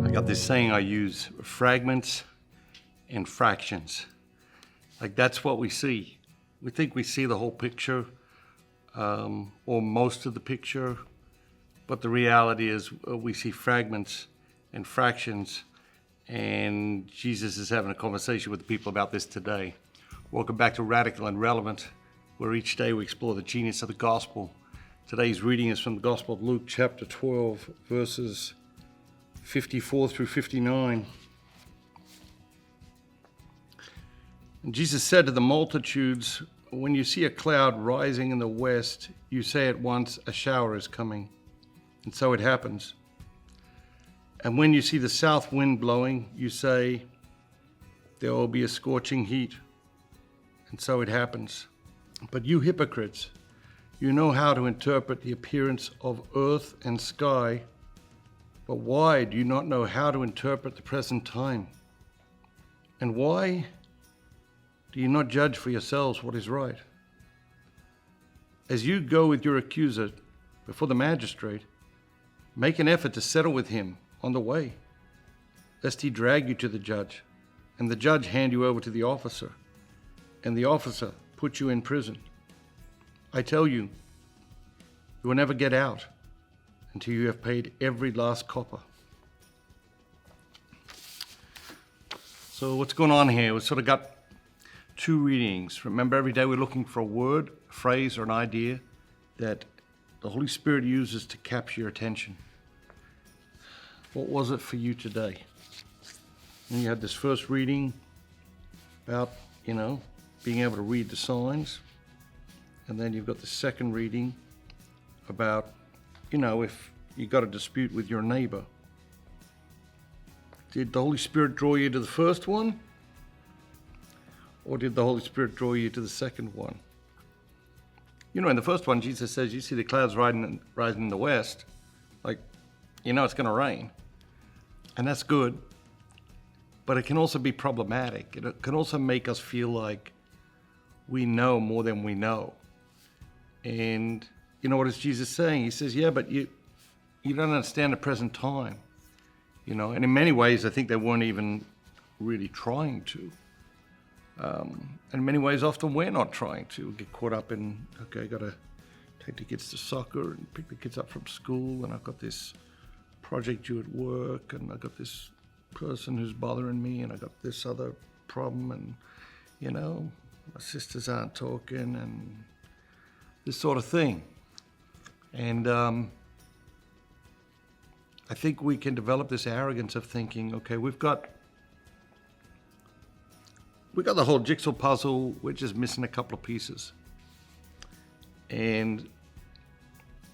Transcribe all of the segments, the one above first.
I got this saying I use, fragments and fractions. Like that's what we see. We think we see the whole picture, or most of the picture, but the reality is we see fragments and fractions, and Jesus is having a conversation with the people about this today. Welcome back to Radical and Relevant, where each day we explore the genius of the gospel. Today's reading is from the Gospel of Luke, chapter 12, verses 54 through 59. And Jesus said to the multitudes, "When you see a cloud rising in the west, you say at once, a shower is coming. And so it happens. And when you see the south wind blowing, you say, there will be a scorching heat. And so it happens. But you hypocrites, you know how to interpret the appearance of earth and sky, but why do you not know how to interpret the present time? And why do you not judge for yourselves what is right? As you go with your accuser before the magistrate, make an effort to settle with him on the way, lest he drag you to the judge, and the judge hand you over to the officer, and the officer put you in prison. I tell you, you will never get out until you have paid every last copper." So what's going on here? We've sort of got two readings. Remember, every day we're looking for a word, a phrase, or an idea that the Holy Spirit uses to capture your attention. What was it for you today? And you had this first reading about, being able to read the signs. And then you've got the second reading about, if you got a dispute with your neighbor. Did the Holy Spirit draw you to the first one? Or did the Holy Spirit draw you to the second one? In the first one, Jesus says, you see the clouds rising in the west, it's going to rain. And that's good. But it can also be problematic. It can also make us feel like we know more than we know. And what is Jesus saying? He says, yeah, but you don't understand the present time. And in many ways, I think they weren't even really trying to. And in many ways, often we're not trying to. We get caught up in, okay, got to take the kids to soccer and pick the kids up from school, and I've got this project due at work, and I've got this person who's bothering me, and I've got this other problem, and, my sisters aren't talking, and this sort of thing. And I think we can develop this arrogance of thinking, okay, we got the whole jigsaw puzzle, we're just missing a couple of pieces. And,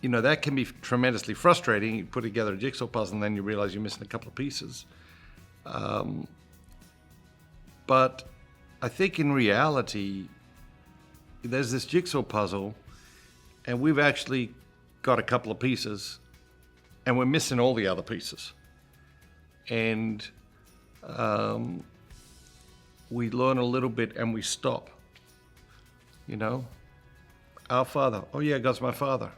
that can be tremendously frustrating. You put together a jigsaw puzzle and then you realize you're missing a couple of pieces. But I think in reality, there's this jigsaw puzzle and we've actually got a couple of pieces and we're missing all the other pieces. And we learn a little bit and we stop. Our Father. Oh yeah, God's my Father.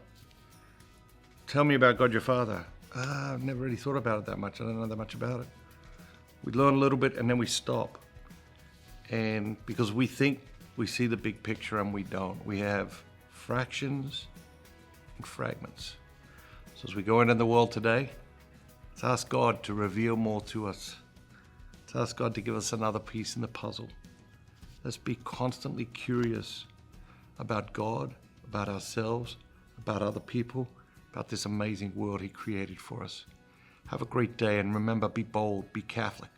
Tell me about God your Father. I've never really thought about it that much. I don't know that much about it. We learn a little bit and then we stop. And because we think we see the big picture and we don't. We have fractions and fragments. So as we go into the world today, let's ask God to reveal more to us. Let's ask God to give us another piece in the puzzle. Let's be constantly curious about God, about ourselves, about other people, about this amazing world He created for us. Have a great day, and remember, be bold, be Catholic.